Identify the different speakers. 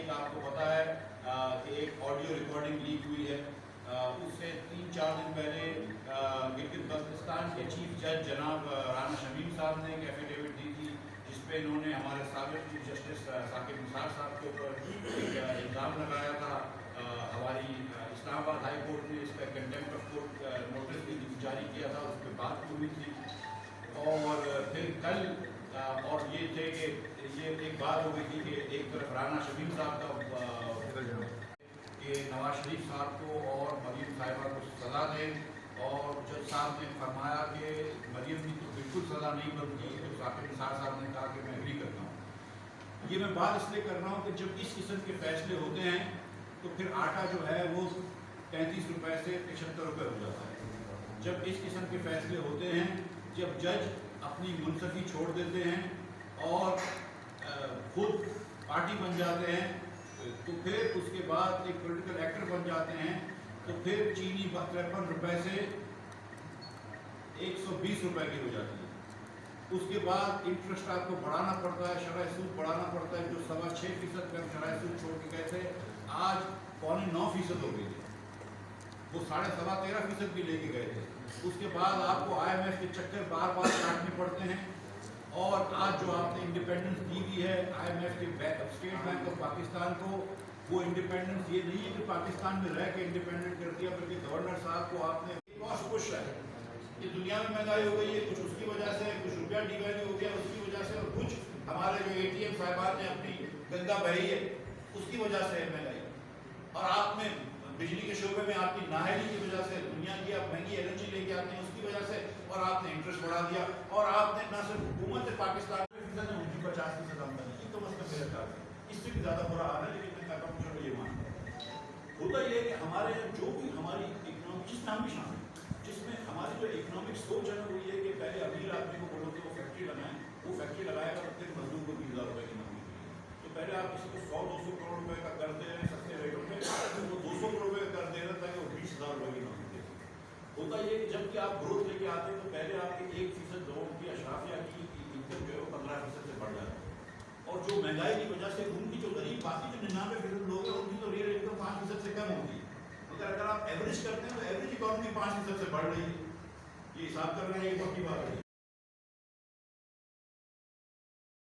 Speaker 1: ایک آپ کو پتا ہے کہ ایک آڈیو ریکارڈنگ لیک ہوئی ہے، اس سے 3-4 دن پہلے گلگت بلتستان کے چیف جج جناب رانا شمیم صاحب نے ایک ایفیڈیوٹ دی تھی، جس پہ انہوں نے ہمارے سابق چیف جسٹس ثاقب نثار صاحب کے اوپر ایک الزام لگایا تھا۔ ہماری اسلام آباد ہائی کورٹ نے اس پہ کنٹیمپٹ آف کورٹ نوٹس بھی جاری کیا تھا، اس پہ بات ہوئی تھی۔ اور پھر کل اور یہ تھے کہ یہ ایک بات ہو گئی تھی کہ ایک طرف رانا شمیم صاحب کا کہ نواز شریف صاحب کو اور مریم صاحبہ کو سزا دیں، اور جج صاحب نے فرمایا کہ مریم کی تو بالکل سزا نہیں بنتی، تو ثاقب نثار صاحب نے کہا کہ میں ایگری کرتا ہوں۔ یہ میں بات اس لیے کر رہا ہوں کہ جب اس قسم کے فیصلے ہوتے ہیں تو پھر آٹا جو ہے وہ 35 روپے سے 75 روپے ہو جاتا ہے۔ جب اس قسم کے فیصلے ہوتے ہیں، جب جج اپنی منصفی چھوڑ دیتے ہیں اور خود پارٹی بن جاتے ہیں، تو پھر اس کے بعد ایک پولیٹیکل ایکٹر بن جاتے ہیں، تو پھر چینی 53 روپے سے 120 روپے کی ہو جاتی ہے۔ اس کے بعد انٹرسٹ آپ کو بڑھانا پڑتا ہے، شرح سود بڑھانا پڑتا ہے، جو 6.25% پہ ہم شرح سود چھوڑ کے گئے تھے، آج 8.25% ہو گئی تھی، وہ 13.5% بھی لے کے گئے تھے۔ اس کے بعد آپ کو IMF کے چکر بار بار کاٹنے پڑتے ہیں، اور آج جو آپ نے انڈیپینڈنس دی ہوئی ہے IMF کے اسٹیٹ بینک آف پاکستان کو، وہ انڈیپینڈنس یہ نہیں ہے کہ پاکستان میں رہ کے انڈیپینڈنٹ کر دیا، بلکہ گورنر صاحب کو آپ نے کاسٹ پش ہے کہ دنیا میں مہنگائی ہو گئی ہے، کچھ اس کی وجہ سے، کچھ روپیہ ڈی ویلیو ہو گیا اس کی وجہ سے، اور کچھ ہمارے جو ATM صاحبان نے اپنی گنگا بہی ہے اس کی وجہ سے ہے مہنگائی۔ اور آپ نے بجلی کے شعبے میں آپ کی نااہلی کی وجہ سے، دنیا کی آپ مہنگی LNG لے کے آتے ہیں اس کی وجہ سے، اور آپ نے انٹرسٹ بڑھا دیا، اور آپ نے نہ صرف حکومت پاکستان میں فیصد ہے، ان کی 50% آمدنی کی، کم از کم میرے خیال سے اس سے بھی زیادہ برا حال ہے۔ لیکن میں کہتا ہوں مجھے یہ مانتا ہوں، ہوتا یہ ہے کہ ہمارے جو بھی ہماری اکنامک، جس میں ہم بھی شامل ہیں، جس میں ہماری جو اکنامک سوچ ہے وہ یہ ہے کہ پہلے امیر آدمی کو بولو کہ وہ فیکٹری لگائیں، وہ فیکٹری لگائے گا، پھر مزدور کو 20,000 روپے کی نوکری ملے گی۔ تو پہلے آپ کسی کو 100-200 کروڑ روپے کا قرض دے رہے ہیں سستے ریٹوں میں، وہ 200 کروڑ روپے کا قرض دے رہا تھا کہ وہ 20,000 روپے کی نوکری دے سکے۔ ہوتا یہ کہ جب کہ آپ گروتھ لے کے آتے ہیں تو پہلے آپ کے 1% لوگوں کی اشرافیہ کی انکم جو ہے وہ 15% سے بڑھ جاتی ہے، اور جو مہنگائی کی وجہ سے ان کی جو غریب باقی جو 99% لوگ ہیں ان کی تو ریئل انکم 5% سے کم ہوتی ہے، مگر اگر آپ ایوریج کرتے ہیں تو ایوریج اکانومی 5% سے بڑھ رہی ہے۔ یہ حساب کر رہے ہیں، ایک وقت کی بات ہے۔